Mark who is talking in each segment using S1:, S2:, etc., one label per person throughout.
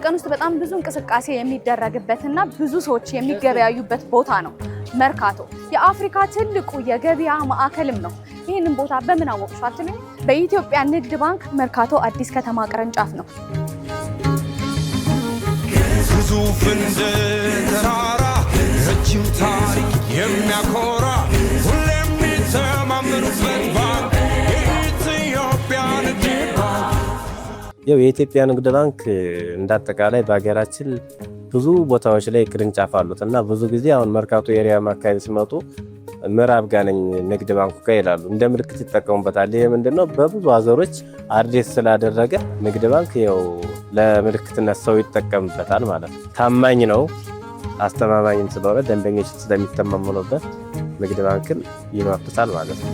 S1: በቀን ውስጥ በጣም ብዙ እንቅስቃሴ የሚደረግበትና ብዙ ሰዎች የሚገበያዩበት ቦታ ነው መርካቶ። የአፍሪካ ትልቁ የገበያ ማዕከልም ነው። ይህንን ቦታ በምን አወቅሽው አትሉኝ? በኢትዮጵያ ንግድ ባንክ መርካቶ አዲስ ከተማ ቅርንጫፍ ነው። ግዙፍ እንደ ተራራ ረጅም ታሪክ የሚያኮራ ሁሌም የሚተማመኑበት ባንክ የኢትዮጵያ ንግድ ባንክ።
S2: የኢትዮጵያ ንግድ ባንክ እንዳጠቃላይ በሀገራችን ብዙ ቦታዎች ላይ ቅርንጫፍ አሉት እና ብዙ ጊዜ አሁን መርካቶ ኤሪያ አካባቢ ሲመጡ ምዕራብ ጋር ነኝ ንግድ ባንኩ ጋር ይላሉ። እንደ ምልክት ይጠቀሙበታል። ይሄ ምንድነው? በብዙ ሀገሮች አድሬስ ስላደረገ ንግድ ባንክ ያው ለምልክትነት ሰው ይጠቀምበታል ማለት ነው። ታማኝ ነው፣ አስተማማኝም ስለሆነ ደንበኞች ስለሚተማመኑበት ንግድ ባንክን ይመርጡታል ማለት ነው።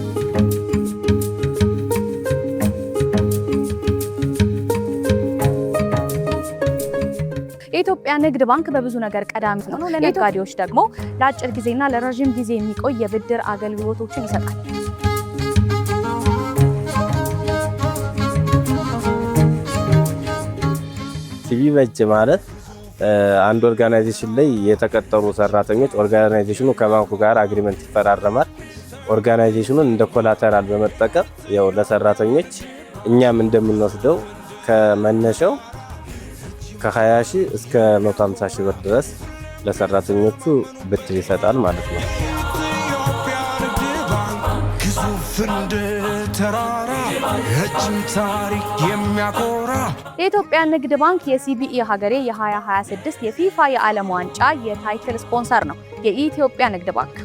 S1: የኢትዮጵያ ንግድ ባንክ በብዙ ነገር ቀዳሚ ነው። ለነጋዴዎች ደግሞ ለአጭር ጊዜና ለረጅም ጊዜ የሚቆይ የብድር አገልግሎቶችን ይሰጣል።
S2: ሲቪ በጅ ማለት አንድ ኦርጋናይዜሽን ላይ የተቀጠሩ ሰራተኞች ኦርጋናይዜሽኑ ከባንኩ ጋር አግሪመንት ይፈራረማል። ኦርጋናይዜሽኑን እንደ ኮላተራል በመጠቀም ያው ለሰራተኞች እኛም እንደምንወስደው ከመነሻው ከ20 ሺህ እስከ 150 ሺህ ብር ድረስ ለሰራተኞቹ ብድር ይሰጣል ማለት ነው።
S3: ግዙፍ እንደ ተራራ ረጅም ታሪክ የሚያኮራ
S1: የኢትዮጵያ ንግድ ባንክ የሲቢኢ ሀገሬ የ2026 የፊፋ የዓለም ዋንጫ የታይትል ስፖንሰር ነው። የኢትዮጵያ ንግድ ባንክ